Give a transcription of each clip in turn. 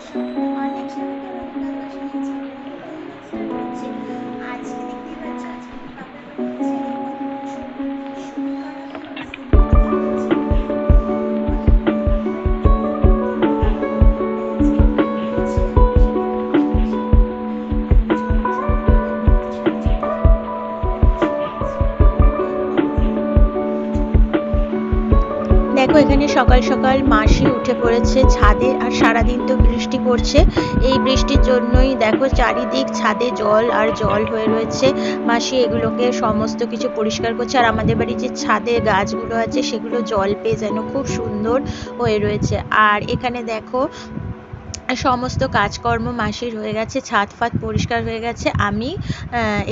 অনেক সময় কাল বাসা নিয়েছি স্টার্ট করছি। আজকে দেখতেই পাচ্ছ, আজকে আমি বাপের বাড়ি গেছি। কি শরীর খারাপ অবস্থা, কি হয়েছে বাপের বাড়ি গেছি, কাকু একটাই আজকে ভাই রয়েছে, সেখানে মাসি টাসি নেই। তাহলে চলো সকালবেলা দেখো যে সাড়ে ছটা বাপের বাড়ি এসে গেছি। দেখো এখানে সকাল সকাল মাসি উঠে পড়েছে ছাদে, আর সারাদিন তো বৃষ্টি পড়ছে। এই বৃষ্টির জন্যই দেখো চারিদিক ছাদে জল আর জল হয়ে রয়েছে। মাসি এগুলোকে সমস্ত কিছু পরিষ্কার করছে, আর আমাদের বাড়ির যে ছাদে গাছগুলো আছে সেগুলো জল পেয়ে যেন খুব সুন্দর হয়ে রয়েছে। আর এখানে দেখো সমস্ত কাজকর্ম মাসির হয়ে গেছে, ছাদ ফাদ পরিষ্কার হয়ে গেছে। আমি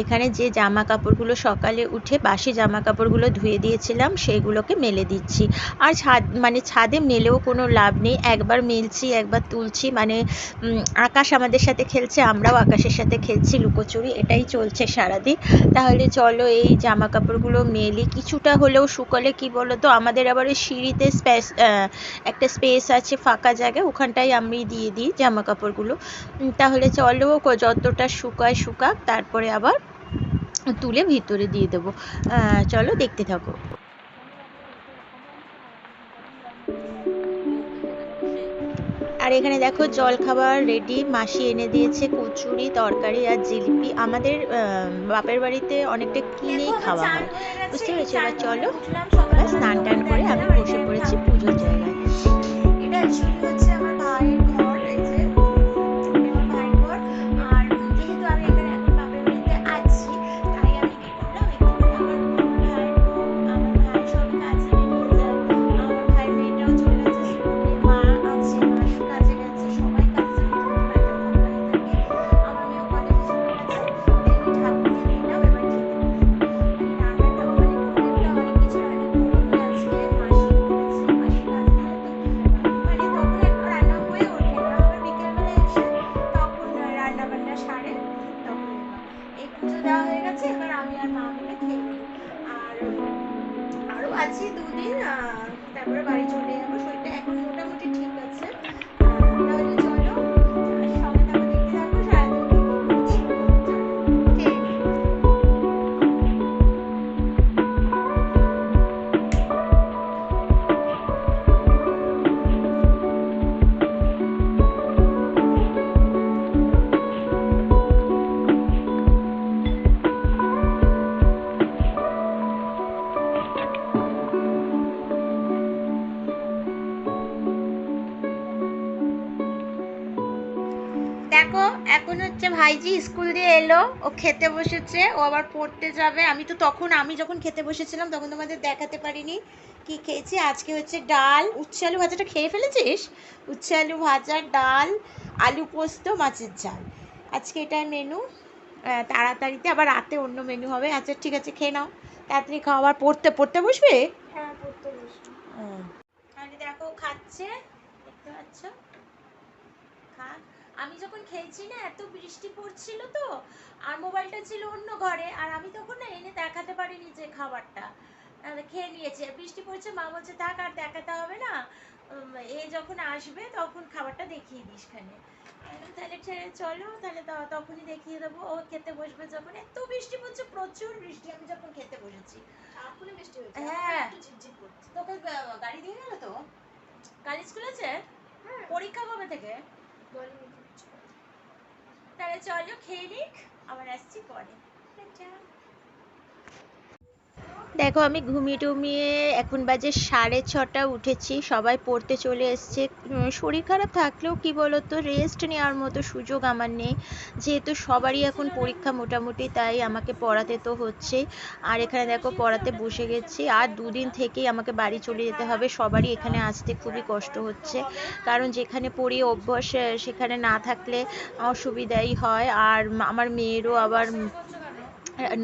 এখানে যে জামা কাপড়গুলো সকালে উঠে বাসি জামা কাপড়গুলো ধুয়ে দিয়েছিলাম সেগুলোকে মেলে দিচ্ছি। আর ছাদে মেলেও কোনো লাভ নেই, একবার মেলছি একবার তুলছি, মানে আকাশ আমাদের সাথে খেলছে, আমরাও আকাশের সাথে খেলছি লুকোচুরি, এটাই চলছে সারাদিন। তাহলে চলো এই জামা কাপড়গুলো মেলি, কিছুটা হলেও শুকোলে কি বলো তো, আমাদের আবার ওই সিঁড়িতে একটা স্পেস আছে ফাঁকা জায়গা, ওখানটায় আমি দিয়ে দিই জামা কাপড়গুলো। তাহলে চলো যতটা শুকায় শুকাক, তারপরে আবার তুলে ভিতরে দিয়ে দেবো। চলো দেখতে থাকো। আর এখানে দেখো জল খাবার রেডি, মাসি এনে দিয়েছে কচুরি তরকারি আর জিলিপি। আমাদের বাপের বাড়িতে অনেকটা দেখো কিনেই আমার খাওয়া চান হয়, হয়ে গেছে, বুঝতে পেরেছো? চান এবার করে চলো উঠলাম এবার সকালবেলা, স্নান টান তোমাদের করে আমি দেখালাম। বসে এটা একটা পড়েছি আমার পুজোর পুজোর জায়গায়। জিনিস, এটা অ্যাকচুয়ালি হচ্ছে আমার ভাইয়ের ঘর। এই যে এটা আমার ভাইয়ের ঘর। আর যেহেতু আমি এখানে এখন বাপের বাড়িতে আছি, তাই আমি কি করলাম, একটুখানি আমার ভাইয়ের বউ, আমার ভাই সবই কাজে বেরিয়ে যায়। আমার ভাইয়ের মেয়েটাও চলে গেছে স্কুলে, মা আছে, মাসি কাজে গেছে, সবাই কাজে যেহেতু বাড়িটা ফাঁকাই থাকে। আমার মেয়েও কলেজে চলে গেছে। এই ঠাকুর দিয়ে নিলাম, এবার খেতে বসবো। মানে রান্নাটা মানে প্রবলেমটা অনেক কিছু হয় না, ধরো আজকে মাসি করেছে, মাসি কাজে যায় তো মানে তখন আর রান্না হয়ে ওঠে না। আবার বিকেলবেলা এসে তখন রান্না বান্না সারে, তখন এবার এই পুজো দেওয়া হয়ে গেছে। এবার আমি আর মা মিলে খেয়ে নেবো। আর আরো আছি দুদিন, তারপরে বাড়ি চলে যাবো। শরীরটা এখন মোটামুটি ঠিক আছে। তাহলে চলো সঙ্গে থাকো, দেখতে থাকো সারাদিন কি কি করছি। চলো খেয়ে নিই। দেখো এখন হচ্ছে ভাইজি স্কুল দিয়ে এলো, ও খেতে বসেছে, ও আবার পড়তে যাবে। আমি যখন খেতে বসেছিলাম তখন তোমাদের দেখাতে পারিনি কি খেয়েছি। আজকে হচ্ছে ডাল, উচ্ছে আলু ভাজাটা খেয়ে ফেলেছিস? উচ্ছে আলু ভাজা, ডাল, আলু পোস্ত, মাছের ঝাল, আজকে এটাই মেনু। তাড়াতাড়িতে আবার রাতে অন্য মেনু হবে। আচ্ছা ঠিক আছে, খেয়ে নাও, তাড়াতাড়ি খাও। আবার পড়তে পড়তে বসবে? হ্যাঁ পড়তে বসবো। তাহলে দেখো খাচ্ছে, দেখতে পাচ্ছ, খা। আমি যখন খেয়েছি না, এত বৃষ্টি পড়ছিল তো, আর মোবাইলটা ছিল অন্য ঘরে, আর আমি তখন না এনে দেখাতে পারিনি যে খাবারটা খেয়ে নিয়েছে। বৃষ্টি পড়ছে, মা বলছে থাক আর দেখাতে হবে না, এ যখন আসবে তখন খাবারটা দেখিয়ে দিস খানে। তাহলে চলো, তাহলে তখনই দেখিয়ে দেবো। ও খেতে বসবে যখন, এত বৃষ্টি পড়ছে, প্রচুর বৃষ্টি, আমি যখন খেতে বসেছি। এখনই বৃষ্টি হয়েছে, হ্যাঁ একটু ঝিপঝিপ করছে। তোকে গাড়ি দিয়ে গেল তো? কাল স্কুল আছে? পরীক্ষা কবে থেকে? বলেনি কিচ্ছু। তাহলে চলো খেয়ে নিক, আবার আসছি পরে। দেখো আমি ঘুমিয়ে টুমিয়ে এখন বাজে 6:30 উঠেছি, সবাই পড়তে চলে এসছে। শরীর খারাপ থাকলেও কি বলতো, রেস্ট নেওয়ার মতো সুযোগ আমার নেই, যেহেতু সবারই এখন পরীক্ষা মোটামুটি, তাই আমাকে পড়াতে তো হচ্ছেই। আর এখানে দেখো পড়াতে বসে গেছি, আর দুদিন থেকেই আমাকে বাড়ি চলে যেতে হবে। সবারই এখানে আসতে খুবই কষ্ট হচ্ছে, কারণ যেখানে পড়ি অভ্যাস সেখানে না থাকলে অসুবিধাই হয়। আর আমার মেয়েরও আবার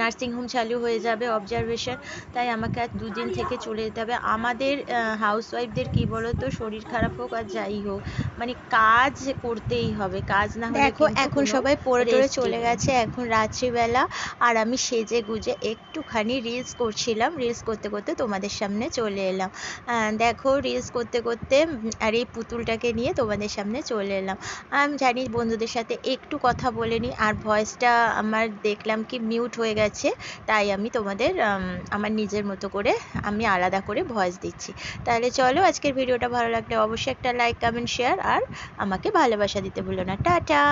নার্সিংহোম চালু হয়ে যাবে, অবজারভেশন। তাই আমাকে আর দুদিন থেকে চলে যেতে হবে। আমাদের হাউসওয়াইফদের কি বলো তো, শরীর খারাপ হোক আর যাই হোক, মানে কাজ করতেই হবে, কাজ না হলে দেখো কিন্তু এখন কোনো সবাই পড়ে টরে রেস্টই চলে নেই। গেছে, এখন রাত্রিবেলা। আর আমি সেজে গুজে একটুখানি রিলস করছিলাম, রিলস করতে করতে তোমাদের সামনে চলে এলাম। দেখো রিলস করতে করতে আর এই পুতুলটাকে নিয়ে তোমাদের সামনে চলে এলাম। আমি জানি বন্ধুদের সাথে একটু কথা বলে নিই, আর ভয়েসটা আমার দেখলাম কি মিউট হয়ে গেছে, তাই আমি তোমাদের আমার নিজের মতো করে আমি আলাদা করে ভয়েস দিচ্ছি। তাহলে চলো, আজকের ভিডিওটা ভালো লাগলে অবশ্যই একটা লাইক, কমেন্ট, শেয়ার আর আমাকে ভালোবাসা দিতে ভুলো না। টাটা।